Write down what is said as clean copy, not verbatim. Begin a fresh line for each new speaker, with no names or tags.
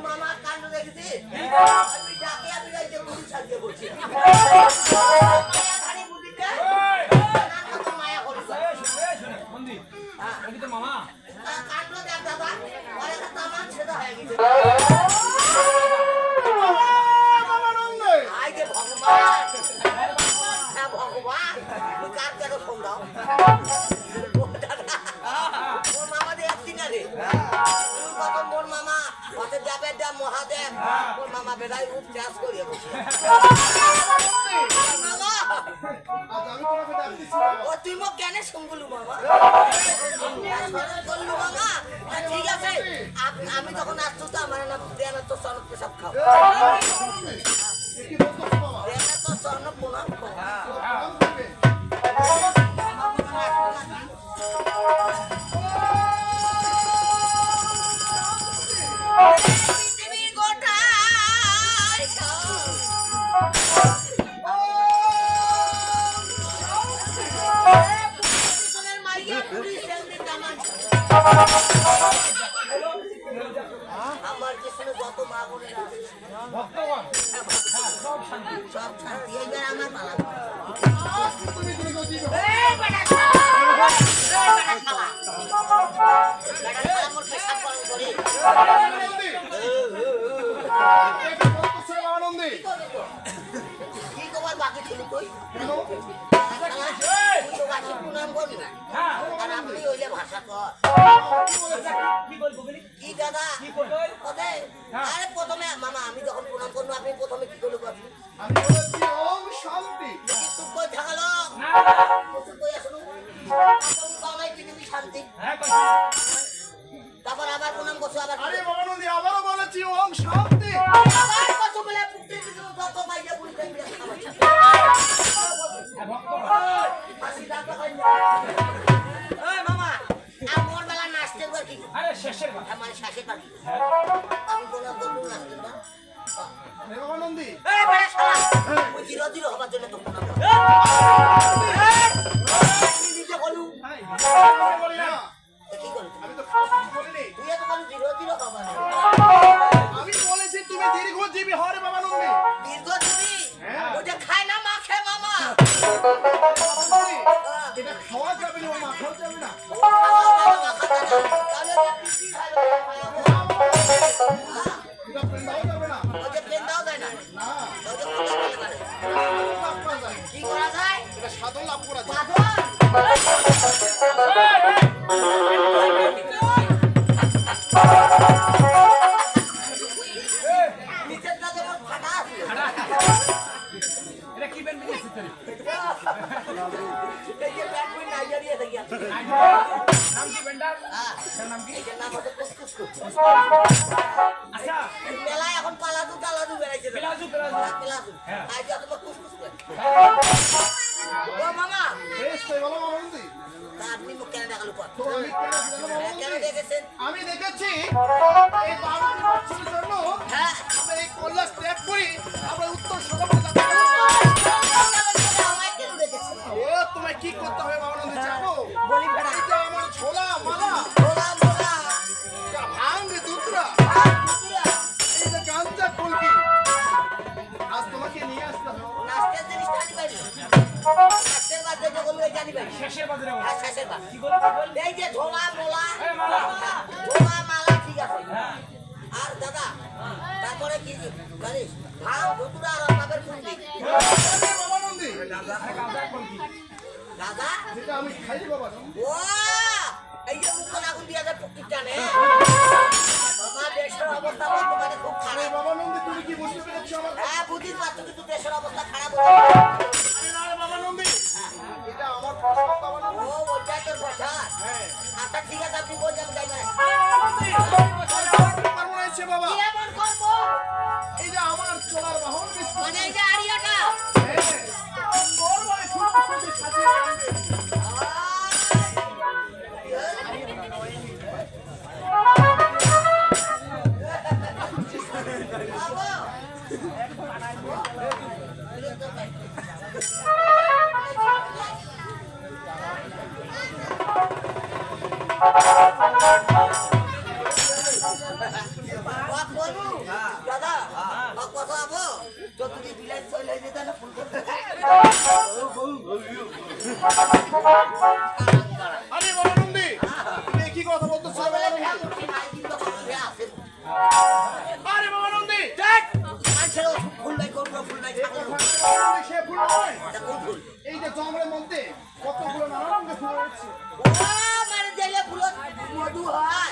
মামা কাণ্ড দেখেছি বলছি
মামা
কাণ্ড দেখ দাদা আমার ছেদা হয়ে গেছে ভগবান কার কেন ফোন দাও মোর মামা দিয়ে একদিন আরে মোর মামা অত দেবের দেব মহাদেব মোর মামা বেড়াই উঠ চাষ করিয়ে বসে ও তুই মোক কেন শুনগুলু মামা বললু মামা ঠিক আছে আমি যখন আসতো তো আমার না দেন তো সনক সব খাও দেন তো সনক প্রণাম খাও আমার কৃষ্ণ যত মা বলে সব শান্তি এইবার আমার পালা কি কবার বাকি ছিল তুই প্রণাম করবি না আর আপনি হইলে ভাষা কর কি দাদা আরে প্রথমে মামা আমি যখন প্রণাম করবো আপনি প্রথমে কি করবো থাকালো পৃথিবী শান্তি তারপর আবার প্রণাম করছো আবার
আবারও বলেছি ওম শান্তি
মামা আমার বেলা নাচতে কি
আরে শেষের কথা
মানে শেষের পাখি আমি প্রণাম করবো নাচতে না
নন্দী
জিরো জিরো হবার জন্য তো প্রণাম নিজে বলু কি করলি
আমি তো বলিনি
তুই তো বলু জিরো জিরো হবার
আমি বলেছি তুমি দীর্ঘজীবী হরে বাবা নন্দী
দীর্ঘজীবী ওটা খায় না মা খায় মামা
এটা খাওয়া যাবে না মাখাও যাবে না এটা পেন্দাও যাবে না
ওটা পেন দাও যায় না
না
ওটা
লাভ করা যায়
কি করা যায়
এটা সাধন লাভ করা যায়
এটা কি বেন বিদেশি তোর
এই যে ব্যাট বই নাইজেরিয়া থেকে
নাম কি বেন্ডার নাম কি
এর নাম হচ্ছে কুসকুস
আচ্ছা
মেলায় এখন পালাদু টালাদু বেড়াইছে
পেলাজু হ্যাঁ
আজ যত কুসকুস করে ও মামা
বেশ তো বলো বাবা নন্দী
তা আপনি মুখ কেন দেখালো পর
তো আমি
কেন দেখেছেন
আমি দেখেছি এই 12টি বছরের জন্য
হ্যাঁ
আমরা এই কৈলাস ত্যাগ করি আমরা উত্তর সদরে যাবো
আমায় কেন দেখেছেন
ও তোমায় কি করতে হবে বাবা নন্দী জানো
বলি ভেড়া
এটা আমার ছোলা মালা
মোলা মোলা
এটা ভাঙ দুধরা এই যে গাঞ্জা কলকি আজ তোমাকে নিয়ে আসতে হবে
নাস্তার জিনিসটা আনি পারি নাস্তার বাদ দিয়ে বলবো এই জানি পারি
শেষের বাজারে
হ্যাঁ শেষের বাদ
কি বলবো
এই যে ঝোলা মোলা
এই মালা
ঝোলা মালা ঠিক আছে
হ্যাঁ
আর দাদা তারপরে কি জানিস ভাঙ ধুতুরা আর বাপের কুন্ডি
বাবা নন্দী
আরে কাঁচা কোন কি
দাদা
যেটা আমি খাই বাবা নন্দী
ও এই যে মুখ আগুন দিয়া যায় পুকুর টানে আমার দেশের অবস্থা বর্তমানে খুব
আরে
খারাপ
বাবা নন্দী তুমি কি বুঝতে পেরেছো আমার
হ্যাঁ বুঝিস পারছো কিন্তু দেশের অবস্থা খারাপ
আরে না রে বাবা নন্দী এটা আমার প্রশ্ন বাবা নন্দী
ও ওইটাই তোর কথা
হ্যাঁ
আচ্ছা ঠিক আছে আপনি বল যাবেন তাই মানে
পারবো না এসে বাবা
কি এমন করবো
এই যে আমার চলার বাহন বিস্কুট
মানে এই যে আড়িয়াটা
হ্যাঁ তোর মানে খুব খুশি সাজিয়ে আনবে
বাবা
আরে বাবা নন্দী তুমি কি কথা বলতেছো বাবা নন্দী? আরে বাবা নন্দী সে ফুল নয়, এই যে জঙ্গলের মধ্যে কতগুলো নানা রঙের ফুল রয়েছে।
মধু হয়